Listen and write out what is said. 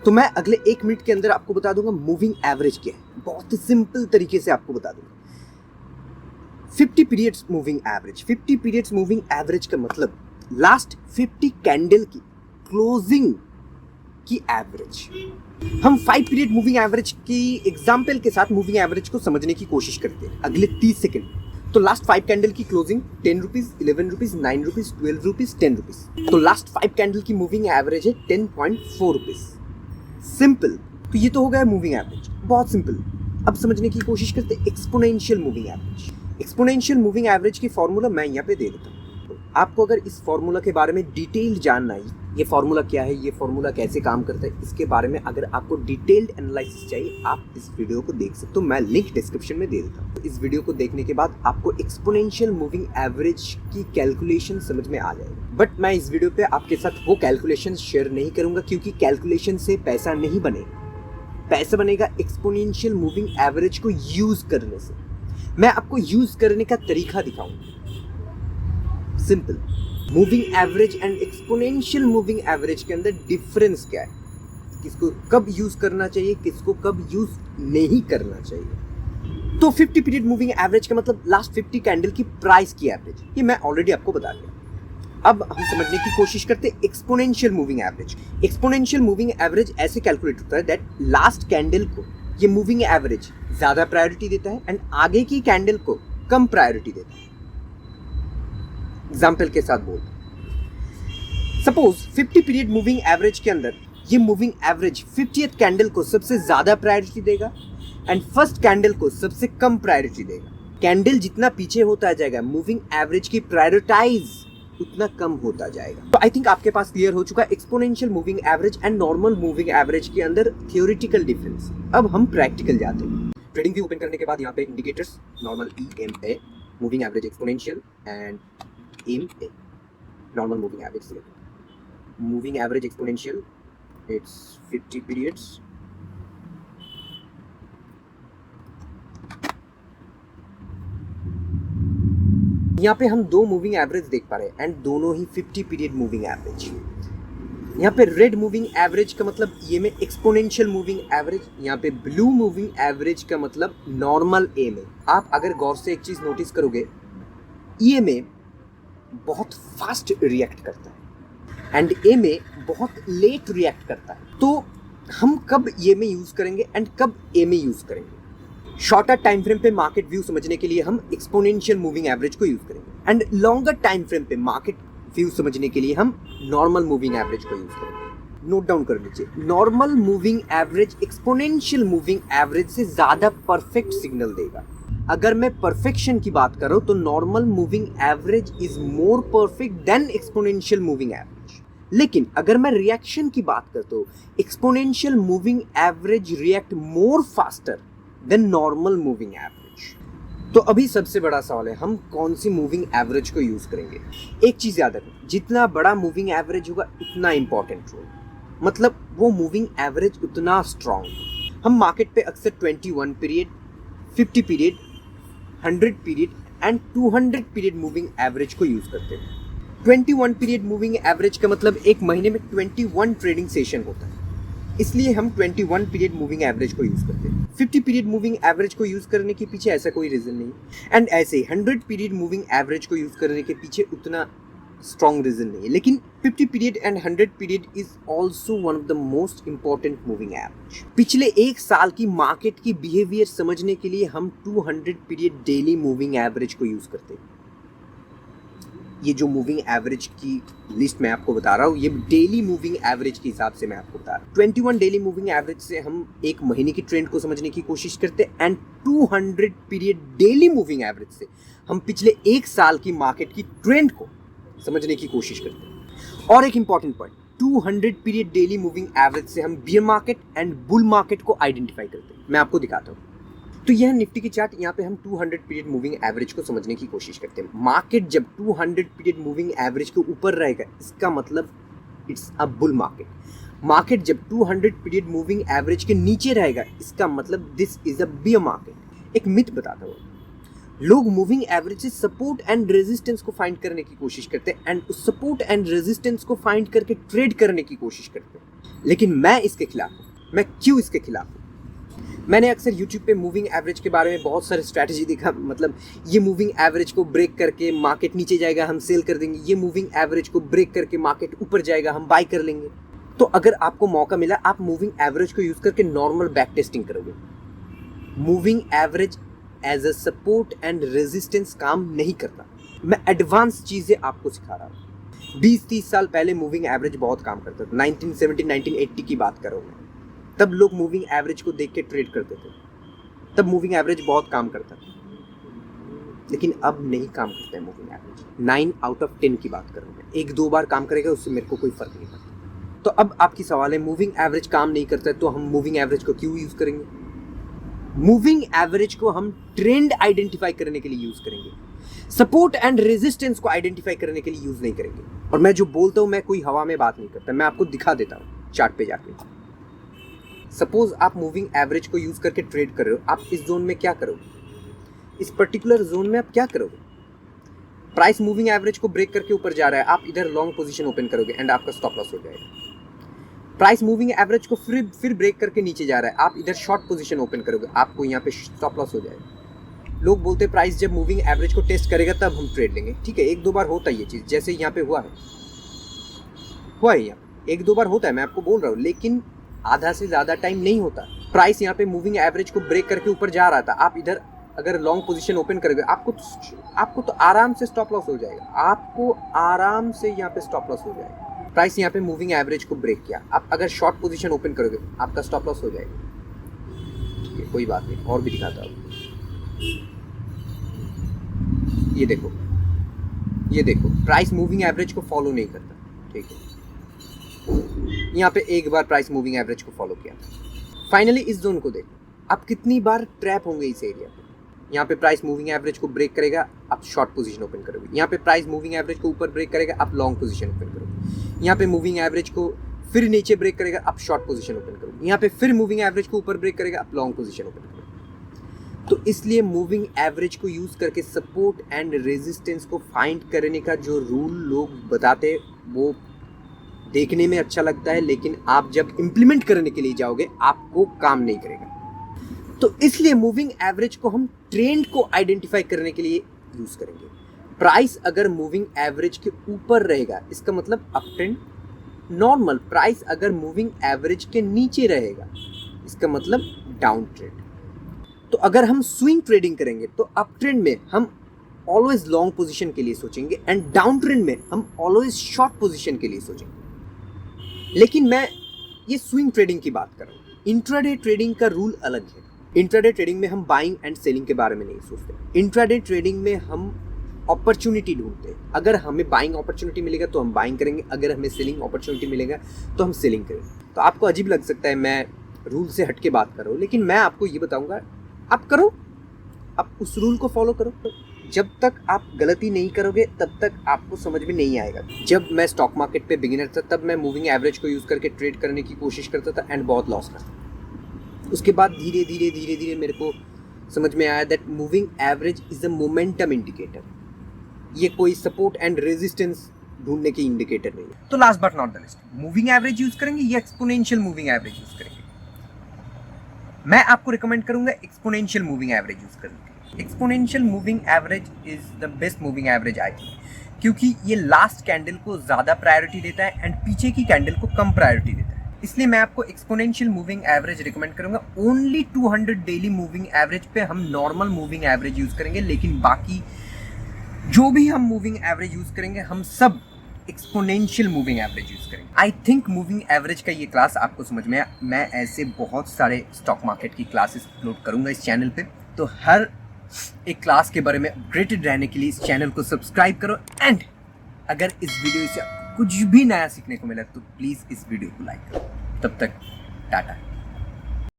तो मैं अगले 1 मिनट के अंदर आपको बता दूंगा मूविंग एवरेज क्या है, बहुत ही सिंपल तरीके से आपको बता दूंगा। 50 periods moving average. 50 periods moving average का मतलब लास्ट 50 कैंडल की क्लोजिंग की एवरेज। हम 5 पीरियड मूविंग एवरेज की एग्जांपल के साथ मूविंग एवरेज को समझने की कोशिश करते हैं अगले 30 सेकंड। तो लास्ट 5 कैंडल की closing 10 rupees, 11 rupees, 9 rupees, 12 rupees, 10 rupees. तो लास्ट 5 कैंडल की मूविंग एवरेज है 10.4 रुपीज। सिंपल। तो ये तो हो गया मूविंग एवरेज, बहुत सिंपल। अब समझने की कोशिश करते हैं exponential moving average. Exponential moving average की फॉर्मूला मैं यहाँ पे दे देता हूँ। आपको अगर इस फॉर्मूला के बारे में डिटेल जानना है, ये फॉर्मूला क्या है, ये फॉर्मूला कैसे काम करता है, इसके बारे में अगर आपको डिटेल्ड एनालिसिस चाहिए, आप इस वीडियो को देख सकते हो। मैं लिंक डिस्क्रिप्शन में दे देता हूँ। इस वीडियो को देखने के बाद आपको एक्सपोनेंशियल मूविंग एवरेज की कैलकुलेशन समझ में आ जाएगी। बट मैं इस वीडियो पे आपके साथ वो कैलकुलेशन शेयर नहीं करूंगा, क्योंकि कैलकुलेशन से पैसा नहीं बनेगा। पैसा बनेगा एक्सपोनेंशियल मूविंग एवरेज को यूज करने से। मैं आपको यूज करने का तरीका दिखाऊंगा। Simple. Moving average and exponential moving average के अंदर डिफरेंस क्या है, किसको कब यूज करना चाहिए, किसको कब यूज नहीं करना चाहिए। तो 50 पीरियड मूविंग एवरेज का मतलब लास्ट 50 कैंडल की प्राइस की एवरेज, ये मैं ऑलरेडी आपको बता दिया। अब हम समझने की कोशिश करते हैं exponential moving average. Exponential moving average ऐसे कैलकुलेट होता है दैट लास्ट कैंडल को ये मूविंग एवरेज ज्यादा प्रायोरिटी देता है एंड आगे की कैंडल को कम प्रायोरिटी देता है। एग्जाम्पल के साथ बोल, सपोज 50 पीरियड मूविंग एवरेज के अंदर ये मूविंग एवरेज 50th कैंडल को सबसे ज्यादा प्रायोरिटी देगा एंड फर्स्ट कैंडल को सबसे कम प्रायोरिटी देगा। कैंडल जितना पीछे होता जाएगा, मूविंग एवरेज की प्रायोरिटाइज उतना कम होता जाएगा। तो आई थिंक आपके पास क्लियर हो चुका exponential moving average and normal moving average के अंदर थियोरिटिकल डिफरेंस। अब हम प्रैक्टिकल जाते हैं। ट्रेडिंग व्यू ओपन करने के बाद यहाँ पे indicators normal EMA, moving average exponential and EMA, normal moving average select. Moving average exponential, it's 50 periods. यहाँ पे हम दो मूविंग एवरेज देख पा रहे हैं एंड दोनों ही 50 पीरियड मूविंग एवरेज। यहाँ पे रेड मूविंग एवरेज का मतलब ये में एक्सपोनेंशियल मूविंग एवरेज, यहाँ पे ब्लू मूविंग एवरेज का मतलब नॉर्मल EMA। आप अगर गौर से एक चीज नोटिस करोगे, EMA बहुत फास्ट रिएक्ट करता है एंड EMA बहुत लेट रिएक्ट करता है। तो हम कब EMA यूज करेंगे एंड कब EMA यूज करेंगे? शॉर्टर टाइम फ्रेम पे मार्केट व्यू समझने के लिए हम एक्सपोनेंशियल मूविंग एवरेज को यूज करेंगे एंड लॉन्गर टाइम फ्रेम पे मार्केट व्यू समझने के लिए हम नॉर्मल मूविंग एवरेज को यूज करेंगे। नोट डाउन कर लीजिए, normal moving average exponential moving average से ज्यादा परफेक्ट सिग्नल देगा। अगर मैं परफेक्शन की बात करूं तो normal moving average is more perfect than exponential moving average. लेकिन अगर मैं रिएक्शन की बात करता हूं, exponential moving average react more faster than normal moving average. तो अभी सबसे बड़ा सवाल है, हम कौन सी मूविंग एवरेज को यूज करेंगे। एक चीज याद रखें, जितना बड़ा मूविंग एवरेज होगा उतना इंपॉर्टेंट रोल, मतलब वो मूविंग एवरेज उतना स्ट्रॉन्ग। हम मार्केट पे अक्सर 21 period, 50 period, 100 period and 200 period moving average को यूज करते हैं। 21 पीरियड मूविंग एवरेज का मतलब एक महीने में 21 ट्रेडिंग सेशन होता है, इसलिए हम 21 पीरियड मूविंग एवरेज को यूज करते हैं। 50 पीरियड मूविंग एवरेज को यूज करने के पीछे ऐसा कोई रीजन नहीं एंड ऐसे ही 100 पीरियड मूविंग एवरेज को यूज करने के पीछे उतना स्ट्रॉन्ग रीजन नहीं है। लेकिन 50 period and 100 period is also one of the most important moving average. पिछले एक साल की मार्केट की बिहेवियर समझने के लिए हम 200 पीरियड डेली मूविंग एवरेज को यूज करते हैं। ये जो मूविंग एवरेज की लिस्ट मैं आपको बता रहा हूँ, ये डेली मूविंग एवरेज के हिसाब से मैं आपको बता रहा हूँ। 21 डेली मूविंग एवरेज से हम एक महीने की ट्रेंड को समझने की कोशिश करते हैं and 200 period daily moving average से हम पिछले एक साल की मार्केट की ट्रेंड को समझने की कोशिश करते हैं। और एक important point, 200 period daily moving average से हम beer market and bull market को आइडेंटिफाई करते हैं। मैं आपको दिखाता हूँ। तो यह निफ्टी की चार्ट, यहाँ पे हम 200 पीरियड मूविंग एवरेज को समझने की कोशिश करते हैं। मार्केट जब 200 पीरियड मूविंग एवरेज के ऊपर रहेगा, इसका मतलब it's a bull market. Market जब 200 पीरियड मूविंग एवरेज के नीचे रहेगा, इसका मतलब this is a beer market. एक मिथ बताता हूँ, लोग मूविंग एवरेज से सपोर्ट एंड रेजिस्टेंस को फाइंड करने की कोशिश करते हैं एंड उस सपोर्ट एंड रेजिस्टेंस को फाइंड करके ट्रेड करने की कोशिश करते हैं, लेकिन मैं इसके खिलाफ हूँ। मैं क्यों इसके खिलाफ हूँ? मैंने अक्सर YouTube पे मूविंग एवरेज के बारे में बहुत सारे स्ट्रैटेजी देखा, मतलब ये मूविंग एवरेज को ब्रेक करके मार्केट नीचे जाएगा, हम सेल कर देंगे, ये मूविंग एवरेज को ब्रेक करके मार्केट ऊपर जाएगा, हम बाय कर लेंगे। तो अगर आपको मौका मिला, आप मूविंग एवरेज को यूज़ करके नॉर्मल बैक टेस्टिंग करोगे। Moving average as a support and resistance काम नहीं करता। मैं एडवांस चीज़ें आपको सिखा रहा हूँ। 20-30 साल पहले मूविंग एवरेज बहुत काम करता था। 1970-1980 की बात करो मैं, तब लोग मूविंग एवरेज को देख के ट्रेड करते थे। तब मूविंग एवरेज बहुत काम करता था, लेकिन अब नहीं काम करता है मूविंग एवरेज। 9 आउट ऑफ 10 की बात करूँ मैं, 1-2 बार काम करेगा, उससे मेरे को कोई फर्क नहीं पड़ता। तो अब आपकी सवाल है, मूविंग एवरेज काम नहीं करता है तो हम मूविंग एवरेज को क्यों यूज़ करेंगे? मूविंग एवरेज को हम ट्रेंड आइडेंटिफाई करने के लिए यूज़ करेंगे, सपोर्ट एंड रेजिस्टेंस को आइडेंटिफाई करने के लिए यूज़ नहीं करेंगे। और मैं जो बोलता हूँ, मैं कोई हवा में बात नहीं करता, मैं आपको दिखा देता हूँ चार्ट पे जाके। सपोज आप मूविंग एवरेज को यूज़ करके ट्रेड कर रहे हो, आप इस जोन में क्या करोगे? इस पर्टिकुलर जोन में आप क्या करोगे? प्राइस मूविंग एवरेज को ब्रेक करके ऊपर जा रहा है, आप इधर लॉन्ग पोजीशन ओपन करोगे एंड आपका स्टॉप लॉस हो जाएगा। प्राइस मूविंग एवरेज को फिर ब्रेक करके नीचे जा रहा है, आप इधर शॉर्ट पोजीशन ओपन करोगे, आपको यहाँ पे स्टॉप लॉस हो जाएगा। लोग बोलते हैं प्राइस जब मूविंग एवरेज को टेस्ट करेगा तब हम ट्रेड लेंगे। ठीक है, 1-2 बार होता है ये चीज़, जैसे यहाँ पे हुआ है यहाँ 1-2 बार होता है, मैं आपको बोल रहा हूँ, लेकिन आधा से ज़्यादा टाइम नहीं होता। प्राइस यहाँ पे मूविंग एवरेज को ब्रेक करके ऊपर जा रहा था, आप इधर अगर लॉन्ग पोजीशन ओपन करोगे, आपको तो आराम से स्टॉप लॉस हो जाएगा, आपको आराम से यहाँ पे स्टॉप लॉस हो जाएगा। प्राइस यहाँ पे मूविंग एवरेज को ब्रेक किया, आप अगर शॉर्ट पोजीशन ओपन करोगे, आपका स्टॉप लॉस हो जाएगा। ठीक है, कोई बात नहीं, और भी दिखाता हूँ। ये देखो प्राइस मूविंग एवरेज को फॉलो नहीं करता। ठीक है, यहाँ पे एक बार प्राइस मूविंग एवरेज को फॉलो किया। फाइनली इस जोन को देखो, आप कितनी बार ट्रैप होंगे इस एरिया पे। यहाँ पे प्राइस मूविंग एवरेज को ब्रेक करेगा, आप शॉर्ट पोजीशन ओपन करोगे। यहाँ पे प्राइस मूविंग एवरेज को ऊपर ब्रेक करेगा, आप लॉन्ग पोजीशन ओपन करोगे। यहाँ पे मूविंग एवरेज को फिर नीचे ब्रेक करेगा, आप शॉर्ट पोजीशन ओपन करोगे। यहाँ पे फिर मूविंग एवरेज को ऊपर ब्रेक करेगा, आप लॉन्ग पोजीशन ओपन करोगे। तो इसलिए मूविंग एवरेज को यूज़ करके सपोर्ट एंड रेजिस्टेंस को फाइंड करने का जो रूल लोग बताते हैं, वो देखने में अच्छा लगता है, लेकिन आप जब इम्प्लीमेंट करने के लिए जाओगे, आपको काम नहीं करेगा। तो इसलिए मूविंग एवरेज को हम ट्रेंड को आइडेंटिफाई करने के लिए यूज़ करेंगे। प्राइस अगर मूविंग एवरेज के ऊपर रहेगा, इसका मतलब अप ट्रेंड। नॉर्मल प्राइस अगर मूविंग एवरेज के नीचे रहेगा, इसका मतलब डाउन ट्रेंड। तो अगर हम स्विंग ट्रेडिंग करेंगे, तो अप ट्रेंड में हम ऑलवेज लॉन्ग पोजीशन के लिए सोचेंगे एंड डाउन ट्रेंड में हम ऑलवेज शॉर्ट पोजीशन के लिए सोचेंगे। लेकिन मैं ये स्विंग ट्रेडिंग की बात कर रहा हूँ। इंट्राडे ट्रेडिंग का रूल अलग है। इंट्राडे ट्रेडिंग में हम बाइंग एंड सेलिंग के बारे में नहीं सोचते। इंट्राडे ट्रेडिंग में हम अपॉर्चुनिटी ढूंढते हैं। अगर हमें बाइंग अपॉर्चुनिटी मिलेगा तो हम बाइंग करेंगे, अगर हमें सेलिंग अपॉर्चुनिटी मिलेगा तो हम सेलिंग करेंगे। तो आपको अजीब लग सकता है मैं रूल से हट के बात कर रहा हूँ, लेकिन मैं आपको ये बताऊँगा, आप करो, आप उस रूल को फॉलो करो। जब तक आप गलती नहीं करोगे तब तक आपको समझ में नहीं आएगा। जब मैं स्टॉक मार्केट पे बिगिनर था, तब मैं मूविंग एवरेज को यूज़ करके ट्रेड करने की कोशिश करता था एंड बहुत लॉस करता। उसके बाद धीरे धीरे मेरे को समझ में आया that moving average is a momentum indicator. ये कोई सपोर्ट एंड रेजिस्टेंस ढूंढने की इंडिकेटर नहीं है। तो last but not the list, moving average use करेंगे या एक्सपोनेंशियल मूविंग एवरेज यूज़ करेंगे? मैं आपको रिकमेंड करूंगा एक्सपोनेंशियल मूविंग एवरेज यूज़ करने के लिए। Exponential moving average is the best moving average I think, क्योंकि ये लास्ट कैंडल को ज़्यादा प्रायोरिटी देता है एंड पीछे की कैंडल को कम प्रायोरिटी देता है। इसलिए मैं आपको एक्सपोनेंशियल मूविंग एवरेज रिकमेंड करूंगा। ओनली 200 डेली मूविंग एवरेज पे हम नॉर्मल मूविंग एवरेज यूज़ करेंगे, लेकिन बाकी जो भी हम मूविंग एवरेज यूज़ करेंगे, हम सब एक्सपोनेंशियल मूविंग एवरेज यूज़ करेंगे। आई थिंक मूविंग एवरेज का ये क्लास आपको समझ में आया। मैं ऐसे बहुत सारे स्टॉक मार्केट की क्लासेस अपलोड करूंगा इस चैनल पे, तो हर एक क्लास के बारे में अपडेटेड रहने के लिए इस चैनल को सब्सक्राइब करो। एंड अगर इस वीडियो से कुछ भी नया सीखने को मिला तो प्लीज़ इस वीडियो को लाइक करो। तब तक टाटा।